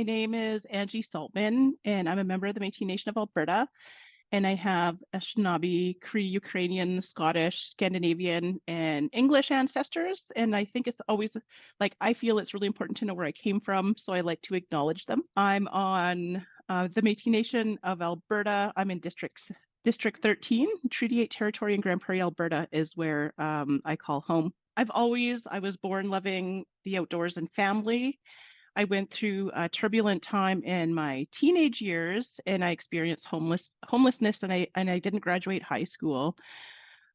My name is Angie Saltman, and I'm a member of the Métis Nation of Alberta. And I have Anishinaabe, Cree, Ukrainian, Scottish, Scandinavian, and English ancestors. And I think it's always I feel it's really important to know where I came from. So I like to acknowledge them. I'm on the Métis Nation of Alberta. I'm in District 13, Treaty 8 territory in Grand Prairie, Alberta is where I call home. I was born loving the outdoors and family. I went through a turbulent time in my teenage years, and I experienced homelessness, and I didn't graduate high school.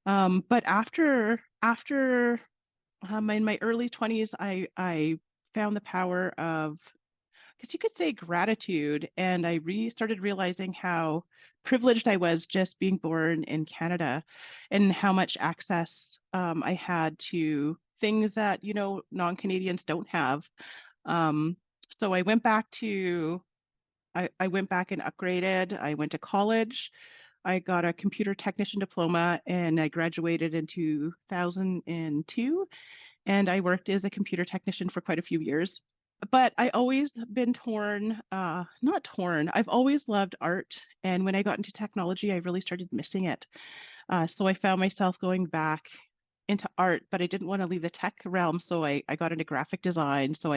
But after in my early 20s, I found the power of, because you could say, gratitude, and I started realizing how privileged I was just being born in Canada, and how much access I had to things that non-Canadians don't have. Um, so I went back and upgraded. I went to college. I got a computer technician diploma and I graduated in 2002. And I worked as a computer technician for quite a few years. But I always been not torn. I've always loved art. And when I got into technology, I really started missing it. So I found myself going back into art, but I didn't want to leave the tech realm. So I got into graphic design. So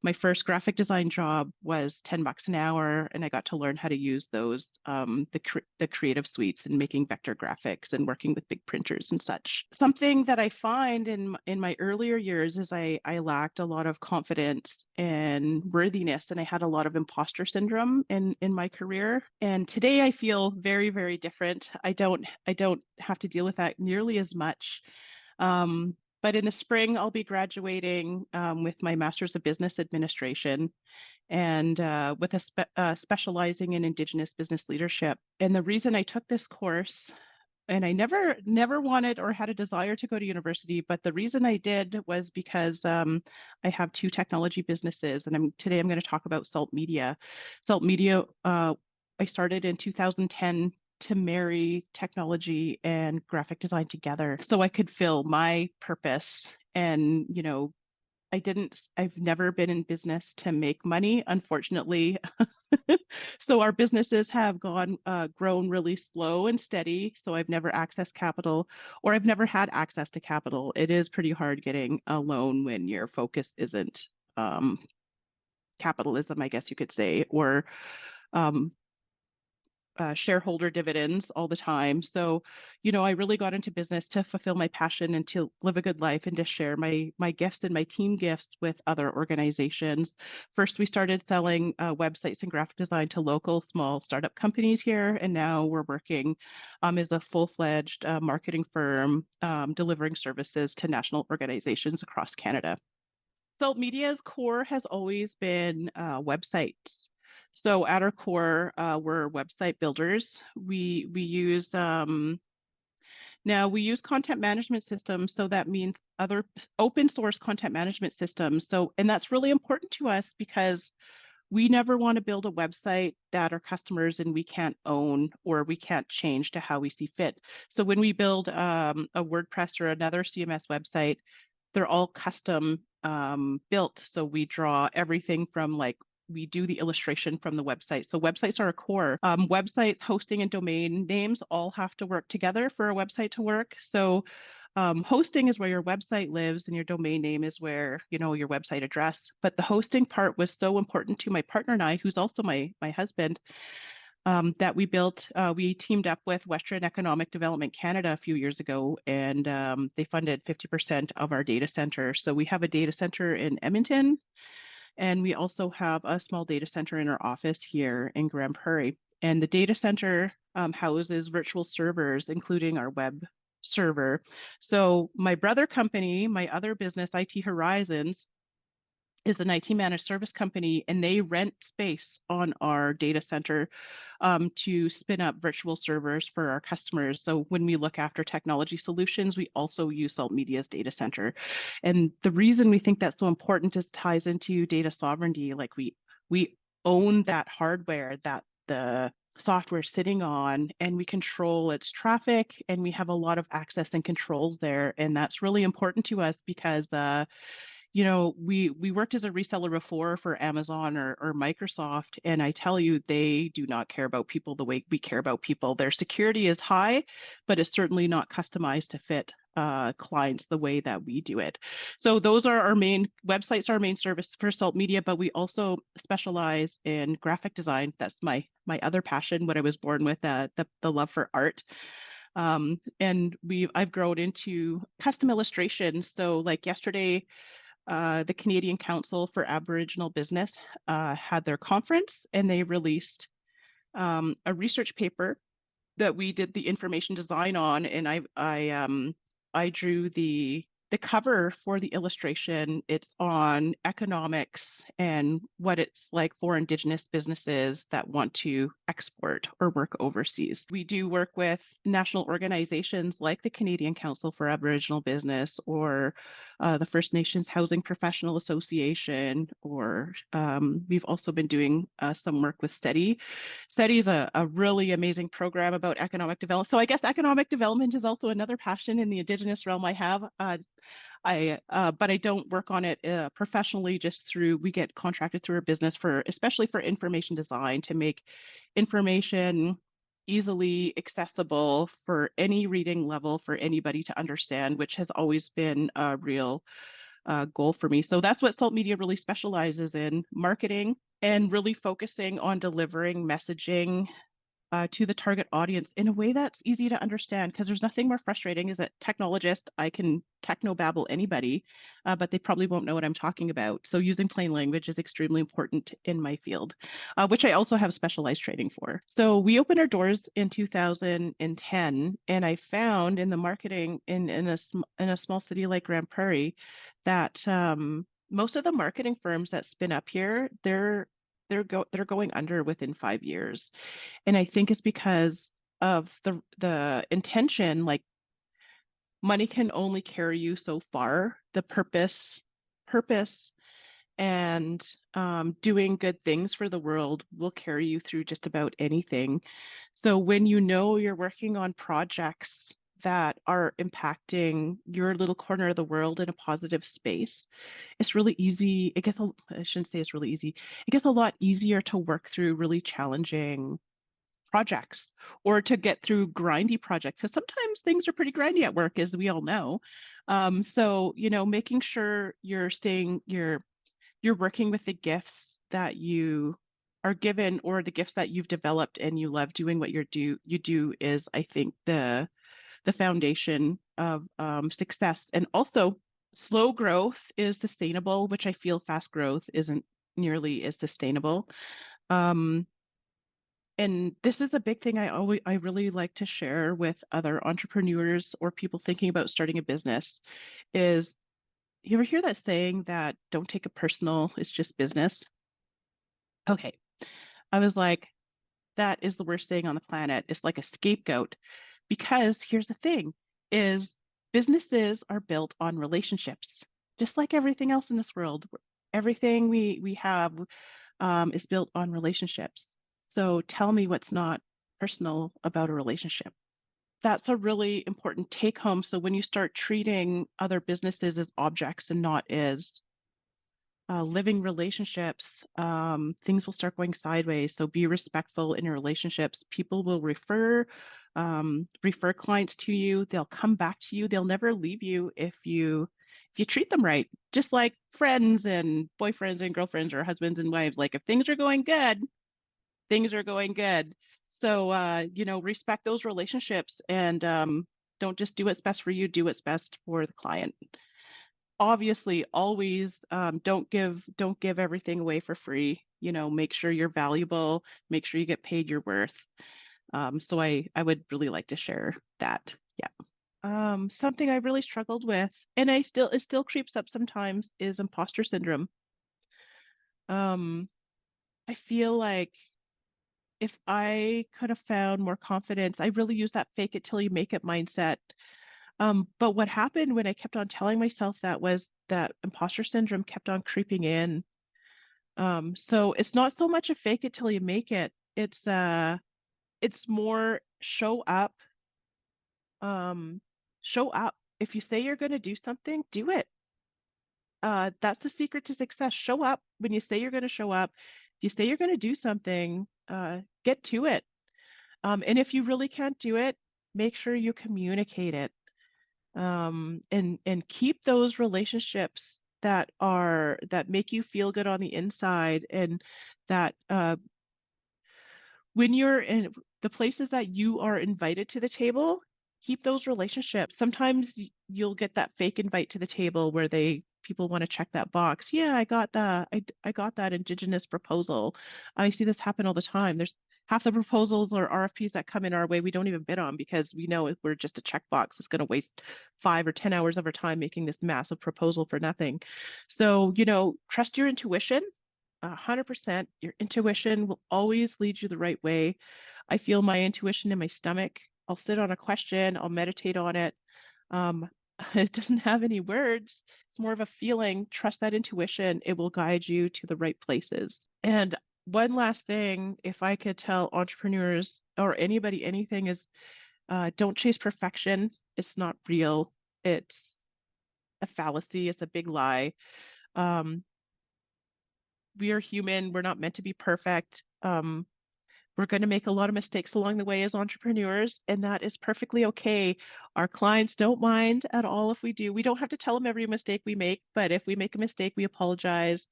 my first graphic design job was $10 an hour, and I got to learn how to use those, the creative suites and making vector graphics and working with big printers and such. Something that I find in my earlier years is I lacked a lot of confidence and worthiness, and I had a lot of imposter syndrome in my career. And today I feel very, very different. I don't have to deal with that nearly as much. But in the spring, I'll be graduating with my Master's of Business Administration and with specializing in Indigenous business leadership. And the reason I took this course, and I never wanted or had a desire to go to university, but the reason I did was because I have two technology businesses, and today I'm going to talk about Saltmedia. Saltmedia, I started in 2010 to marry technology and graphic design together so I could fill my purpose. And, I've never been in business to make money, unfortunately. So our businesses have grown really slow and steady. So I've never accessed capital, or I've never had access to capital. It is pretty hard getting a loan when your focus isn't capitalism, I guess you could say, or um, shareholder dividends all the time. So, I really got into business to fulfill my passion and to live a good life and to share my gifts and my team gifts with other organizations. First, we started selling websites and graphic design to local small startup companies here, and now we're working as a full-fledged marketing firm, delivering services to national organizations across Canada. Saltmedia's core has always been websites. So at our core, we're website builders. We use now we use content management systems, so that means other open source content management systems. So, and that's really important to us because we never want to build a website that our customers and we can't own or we can't change to how we see fit. So when we build a WordPress or another CMS website, they're all custom built. So we draw everything from we do the illustration from the website. So websites are a core. Websites, hosting, and domain names all have to work together for a website to work. So hosting is where your website lives, and your domain name is where, your website address. But the hosting part was so important to my partner and I, who's also my husband, that we teamed up with Western Economic Development Canada a few years ago, and they funded 50% of our data center. So we have a data center in Edmonton, and we also have a small data center in our office here in Grand Prairie. And the data center houses virtual servers, including our web server. So my brother company, my other business, IT Horizons, is an IT managed service company, and they rent space on our data center to spin up virtual servers for our customers. So when we look after technology solutions, we also use Saltmedia's data center. And the reason we think that's so important is ties into data sovereignty. Like we own that hardware that the software is sitting on, and we control its traffic, and we have a lot of access and controls there. And that's really important to us because we worked as a reseller before for Amazon or Microsoft, and I tell you, they do not care about people the way we care about people. Their security is high, but it's certainly not customized to fit clients the way that we do it. So those are our main websites, our main service for Salt Media, but we also specialize in graphic design. That's my other passion, what I was born with, the love for art. And I've grown into custom illustration. So like yesterday, the Canadian Council for Aboriginal Business had their conference, and they released a research paper that we did the information design on, and I drew the cover for the illustration. It's on economics and what it's like for Indigenous businesses that want to export or work overseas. We do work with national organizations like the Canadian Council for Aboriginal Business, or the First Nations Housing Professional Association, or we've also been doing some work with STEADY. STEADY is a really amazing program about economic development. So I guess economic development is also another passion in the Indigenous realm I have. But I don't work on it professionally. Just through, we get contracted through a business for, especially for information design, to make information easily accessible for any reading level for anybody to understand, which has always been a real goal for me. So that's what Salt Media really specializes in: marketing and really focusing on delivering messaging to the target audience in a way that's easy to understand. Because there's nothing more frustrating as a technologist. I can techno babble anybody, but they probably won't know what I'm talking about. So using plain language is extremely important in my field, which I also have specialized training for. So we opened our doors in 2010, and I found in the marketing in a small city like Grand Prairie that most of the marketing firms that spin up here, they're going under within 5 years. And I think it's because of the intention. Like, money can only carry you so far. The purpose and doing good things for the world will carry you through just about anything. So when you know you're working on projects that are impacting your little corner of the world in a positive space, it's really easy. I shouldn't say it's really easy. It gets a lot easier to work through really challenging projects, or to get through grindy projects, because sometimes things are pretty grindy at work, as we all know. So making sure you're working with the gifts that you are given, or the gifts that you've developed, and you love doing what you do, is, I think, the foundation of success. And also, slow growth is sustainable, which I feel fast growth isn't nearly as sustainable. Um, and this is a big thing I really like to share with other entrepreneurs or people thinking about starting a business. Is, you ever hear that saying that don't take it personal, it's just business? Okay. I was like, that is the worst thing on the planet. It's like a scapegoat, because here's the thing: is businesses are built on relationships, just like everything else in this world. Everything we have is built on relationships. So tell me what's not personal about a relationship. That's a really important take home. So when you start treating other businesses as objects and not as living relationships, things will start going sideways. So be respectful in your relationships. People will refer clients to you. They'll come back to you. They'll never leave you if you treat them right. Just like friends and boyfriends and girlfriends, or husbands and wives. Like, if things are going good, things are going good. So respect those relationships, and don't just do what's best for you. Do what's best for the client. Obviously, always, don't give everything away for free. Make sure you're valuable. Make sure you get paid your worth. So I would really like to share that. Yeah. Something I really struggled with, and it still creeps up sometimes, is imposter syndrome. Um, I feel like if I could have found more confidence, I really use that fake it till you make it mindset. But what happened when I kept on telling myself that was that imposter syndrome kept on creeping in. So it's not so much a fake it till you make it. It's more show up. Um, Show up. If you say you're going to do something, do it. That's the secret to success. Show up when you say you're going to show up. If you say you're going to do something, get to it. And if you really can't do it, make sure you communicate it. And keep those relationships that make you feel good on the inside, and that when you're in the places that you are invited to the table, keep those relationships. Sometimes you'll get that fake invite to the table where people want to check that box. Yeah, I got that Indigenous proposal. I see this happen all the time. There's half the proposals or RFPs that come in our way we don't even bid on because we know if we're just a checkbox, it's going to waste 5 or 10 hours of our time making this massive proposal for nothing. So, trust your intuition. 100%. Your intuition will always lead you the right way. I feel my intuition in my stomach. I'll sit on a question, I'll meditate on it. Um, it doesn't have any words. It's more of a feeling. Trust that intuition. It will guide you to the right places. And one last thing, if I could tell entrepreneurs or anybody anything, is don't chase perfection. It's not real. It's a fallacy. It's a big lie. Um, we are human. We're not meant to be perfect. We're going to make a lot of mistakes along the way as entrepreneurs, and that is perfectly okay. Our clients don't mind at all if we do. We don't have to tell them every mistake we make, but if we make a mistake, we apologize.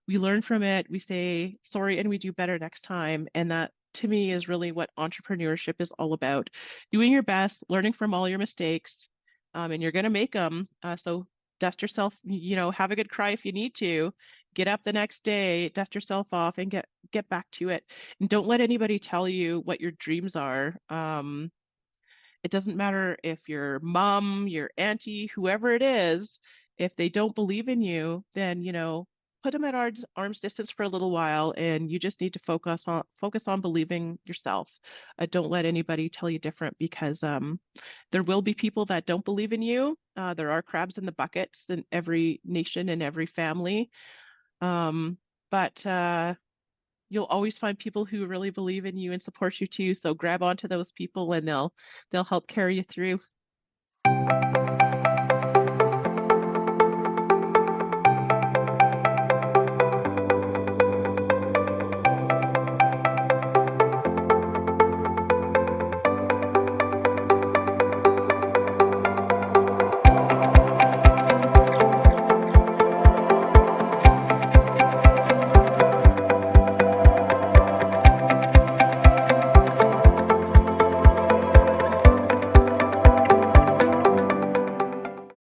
We learn from it. We say sorry, and we do better next time. And that, to me, is really what entrepreneurship is all about. Doing your best, learning from all your mistakes, and you're going to make them. So dust yourself, have a good cry if you need to. Get up the next day, dust yourself off, and get back to it. And don't let anybody tell you what your dreams are. It doesn't matter if your mom, your auntie, whoever it is, if they don't believe in you, then, put them at arm's distance for a little while, and you just need to focus on believing yourself. Don't let anybody tell you different, because there will be people that don't believe in you. There are crabs in the buckets in every nation and every family. But you'll always find people who really believe in you and support you too. So grab onto those people, and they'll help carry you through.